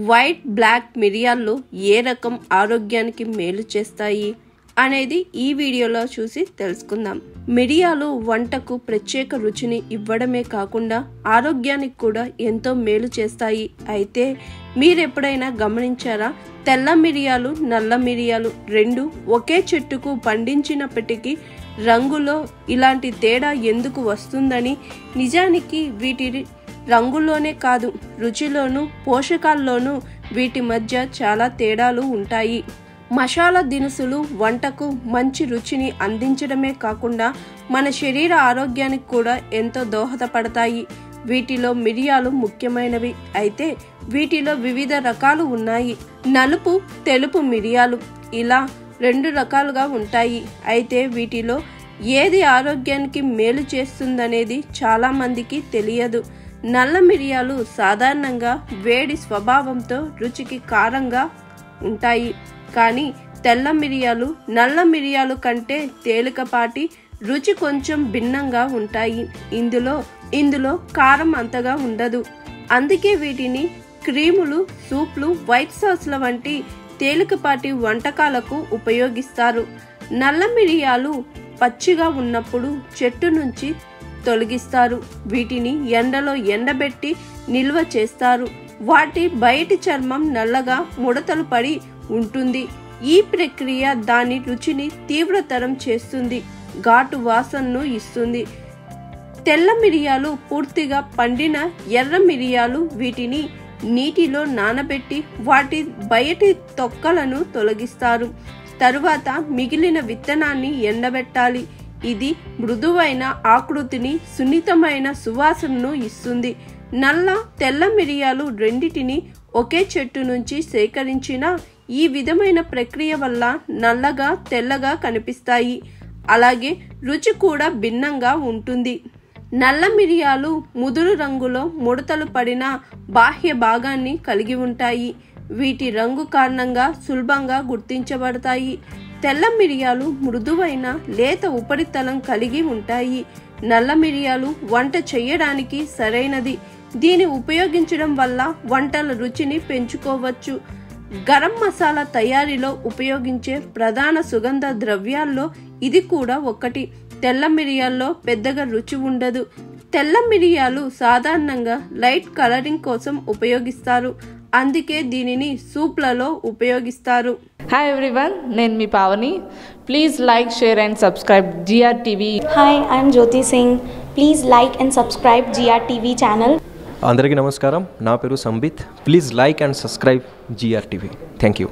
White black మిరియాలు ఏ రకం ఆరోగ్యానికి మేలు చేస్తాయి అనేది ఈ వీడియోలో చూసి తెలుసుకుందాం. మిరియాలు వంటకు ప్రత్యేక రుచిని ఇవ్వడమే కాకుండా ఆరోగ్యానికి కూడా ఎంతో మేలు చేస్తాయి. అయితే మీరెప్పుడైనా గమనించారా, తెల్ల మిరియాలు నల్ల మిరియాలు రెండు ఒకే చెట్టుకు పండించినప్పటికీ రంగులో ఇలాంటి తేడా ఎందుకు వస్తుందని? నిజానికి వీటి రంగులోనే కాదు, రుచిలోనూ పోషకాల్లోనూ వీటి మధ్య చాలా తేడాలు ఉంటాయి. మసాలా దినుసులు వంటకు మంచి రుచిని అందించడమే కాకుండా మన శరీర ఆరోగ్యానికి కూడా ఎంతో దోహదపడతాయి. వీటిలో మిరియాలు ముఖ్యమైనవి. అయితే వీటిలో వివిధ రకాలు ఉన్నాయి. నలుపు, తెలుపు మిరియాలు ఇలా రెండు రకాలుగా ఉంటాయి. అయితే వీటిలో ఏది ఆరోగ్యానికి మేలు చేస్తుందనేది చాలా మందికి తెలియదు. నల్ల మిరియాలు సాధారణంగా వేడి స్వభావంతో రుచికి కారంగా ఉంటాయి. కానీ తెల్ల మిరియాలు నల్ల మిరియాలు కంటే తేలికపాటి, రుచి కొంచెం భిన్నంగా ఉంటాయి. ఇందులో కారం అంతగా ఉండదు. అందుకే వీటిని క్రీములు, సూప్లు, వైట్ సాస్ల వంటి తేలికపాటి వంటకాలకు ఉపయోగిస్తారు. నల్ల మిరియాలు పచ్చిగా ఉన్నప్పుడు చెట్టు నుంచి తొలగిస్తారు. వీటిని ఎండలో ఎండబెట్టి నిల్వ చేస్తారు. వాటి బయటి చర్మం నల్లగా ముడతలు పడి ఉంటుంది. ఈ ప్రక్రియ దాని రుచిని తీవ్రతరం చేస్తుంది, ఘాటు వాసనను ఇస్తుంది. తెల్ల మిరియాలు పూర్తిగా పండిన ఎర్ర మిరియాలు. వీటిని నీటిలో నానబెట్టి వాటి బయటి తొక్కలను తొలగిస్తారు. తరువాత మిగిలిన విత్తనాన్ని ఎండబెట్టాలి. ఇది మృదువైన ఆకృతిని, సున్నితమైన సువాసనను ఇస్తుంది. నల్ల, తెల్ల మిరియాలు రెండిటిని ఒకే చెట్టు నుంచి సేకరించిన ఈ విధమైన ప్రక్రియ వల్ల నల్లగా, తెల్లగా కనిపిస్తాయి. అలాగే రుచి కూడా భిన్నంగా ఉంటుంది. నల్ల మిరియాలు ముదురు రంగులో ముడతలు పడిన బాహ్య భాగాన్ని కలిగి ఉంటాయి. వీటి రంగు కారణంగా సులభంగా గుర్తించబడతాయి. తెల్ల మిరియాలు మృదువైన లేత ఉపరితలం కలిగి ఉంటాయి. నల్ల మిరియాలు వంట చేయడానికి సరైనది. దీన్ని ఉపయోగించడం వల్ల వంటల రుచిని పెంచుకోవచ్చు. గరం మసాలా తయారీలో ఉపయోగించే ప్రధాన సుగంధ ద్రవ్యాల్లో ఇది కూడా ఒకటి. తెల్ల మిరియాల్లో పెద్దగా రుచి ఉండదు. తెల్ల మిరియాలు సాధారణంగా లైట్ కలరింగ్ కోసం ఉపయోగిస్తారు. అందుకే దీనిని సూప్లలో ఉపయోగిస్తారు. హాయ్ ఎవ్రీవన్, నేను మీ Pavani. Please like, share and subscribe GRTV. Hi, I'm Jyoti Singh. Please like and subscribe GRTV channel. అందరికీ నమస్కారం, నా పేరు Sambit. Please like and subscribe GRTV. Thank you.